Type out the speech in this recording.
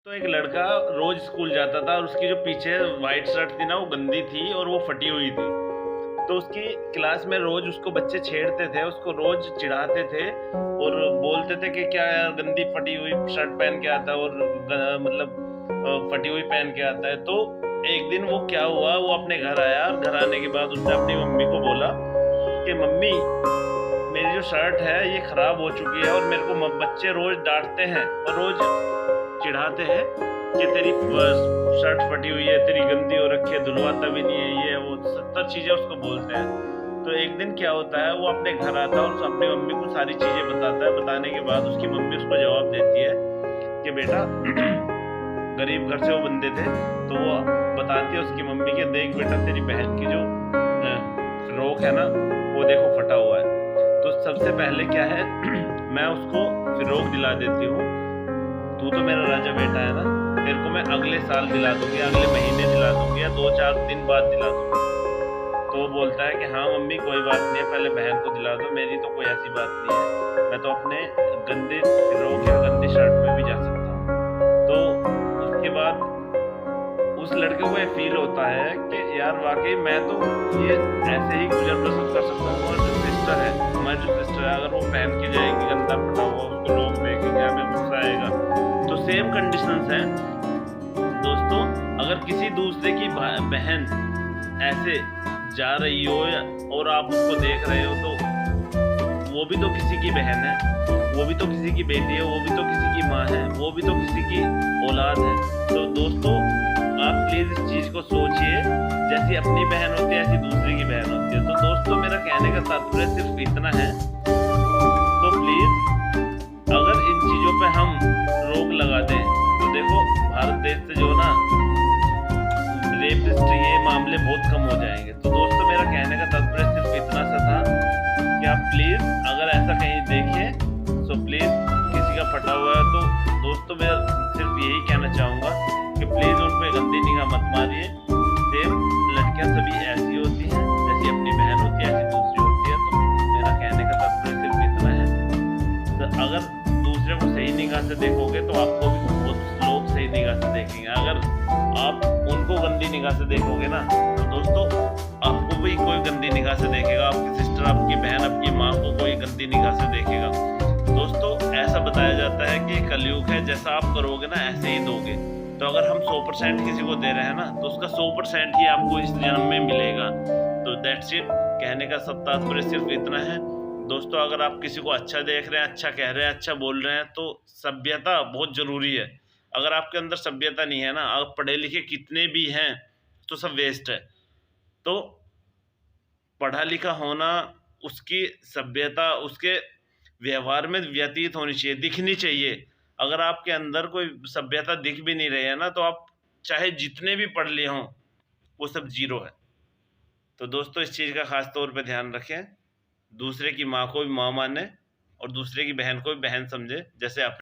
तो एक लड़का रोज स्कूल जाता था और उसकी जो पीछे वाइट शर्ट थी ना वो गंदी थी और वो फटी हुई थी। तो उसकी क्लास में रोज उसको बच्चे छेड़ते थे, उसको रोज चिढ़ाते थे और बोलते थे कि क्या यार गंदी फटी हुई शर्ट पहन के आता है और फटी हुई पहन के आता है। तो एक दिन वो क्या हुआ, वो अपने घर आया और घर आने के बाद उसने अपनी मम्मी को बोला कि मम्मी, मेरी जो शर्ट है ये खराब हो चुकी है और मेरे को बच्चे रोज डांटते हैं और रोज चिढ़ाते हैं कि तेरी शर्ट फटी हुई है, तेरी गंदी हो रखी है, धुलवाता भी नहीं है, ये वो 70 चीजें उसको बोलते हैं। तो एक दिन क्या होता है, वो अपने घर आता है और अपनी मम्मी को सारी चीजें बताता है। बताने के बाद उसकी मम्मी उसको जवाब देती है कि बेटा गरीब घर से वो बंदे थे। तो वो बताती है उसकी मम्मी के, देख बेटा तेरी बहन की जो फ्रॉक है ना वो देखो फटा हुआ है। तो सबसे पहले क्या है मैं उसको फ्रॉक दिला देती हूँ। तू तो मेरा राजा बेटा है ना, तेरे को मैं अगले साल दिला दूंगी, अगले महीने दिला दूंगी या 2-4 दिन बाद दिला दूंगी। तो वो बोलता है कि हाँ मम्मी कोई बात नहीं है, पहले बहन को दिला दो, मेरी तो कोई ऐसी बात नहीं है, मैं तो अपने गंदे फ्रॉक या गंदी शर्ट में भी जा सकता हूँ। तो उसके बाद उस लड़के को ये फील होता है कि यार वाकई मैं तो ये ऐसे ही गुजर बसर कर सकता हूँ। और जो सिस्टर है, हमारी जो सिस्टर है, अगर वो पहन के जाएगी गंदा फटा हुआ, उसको लोग देखेंगे, हमें गुस्सा आएगा। तो सेम कंडीशंस हैं दोस्तों। अगर किसी दूसरे की बहन ऐसे जा रही हो और आप उसको देख रहे हो, तो वो भी तो किसी की बहन है, वो भी तो किसी की बेटी है, वो भी तो किसी की माँ है, वो भी तो किसी की औलाद है। तो दोस्तों आप प्लीज इस चीज को सोचिए, जैसी अपनी बहन होती है ऐसी दूसरे की बहन होती है। तो दोस्तों मेरा कहने का तात्पर्य सिर्फ इतना है। तो प्लीज अगर इन चीजों पे हम रोक लगा दें तो देखो भारत देश से जो ना रेपिस्ट ये मामले बहुत कम हो जाएंगे। तो दोस्तों मेरा कहने का तात्पर्य सिर्फ इतना सा था कि आप प्लीज अगर ऐसा कहीं देखें तो प्लीज किसी का फटा हुआ है तो दोस्तों मैं सिर्फ यही कहना चाहूंगा कि प्लीज उन पे गंदी निगाह मत मारिए। सेम लड़कियां सभी ऐसी होती हैं, जैसी अपनी बहन होती है ऐसी दूसरी होती है। तो मेरा कहने का तात्पर्य सिर्फ इतना है। तो अगर दूसरे को सही निगाह से देखोगे तो आपको भी बहुत लोग सही निगाह से देखेंगे। अगर आप उनको गंदी निगाह से देखोगे ना तो दोस्तों आपको भी कोई गंदी निगाह से देखेगा, आपकी सिस्टर, आपकी बहन, आपकी माँ को कोई गंदी निगाह से देखेगा। दोस्तों ऐसा बताया जाता है कि कलयुग है, जैसा आप करोगे ना ऐसे ही दोगे। तो अगर हम 100% किसी को दे रहे हैं ना तो उसका 100% ही आपको इस जन्म में मिलेगा। तो दैट्स इट, कहने का सब तात्पर्य सिर्फ इतना है दोस्तों। अगर आप किसी को अच्छा देख रहे हैं, अच्छा कह रहे हैं, अच्छा बोल रहे हैं तो सभ्यता बहुत जरूरी है। अगर आपके अंदर सभ्यता नहीं है ना, आप पढ़े लिखे कितने भी हैं तो सब वेस्ट है। तो पढ़ा लिखा होना, उसकी सभ्यता उसके व्यवहार में व्यतीत होनी चाहिए, दिखनी चाहिए। अगर आपके अंदर कोई सभ्यता दिख भी नहीं रही है ना तो आप चाहे जितने भी पढ़ लिए हों वो सब जीरो है। तो दोस्तों इस चीज़ का खास तौर पे ध्यान रखें, दूसरे की माँ को भी माँ माने और दूसरे की बहन को भी बहन समझे, जैसे आप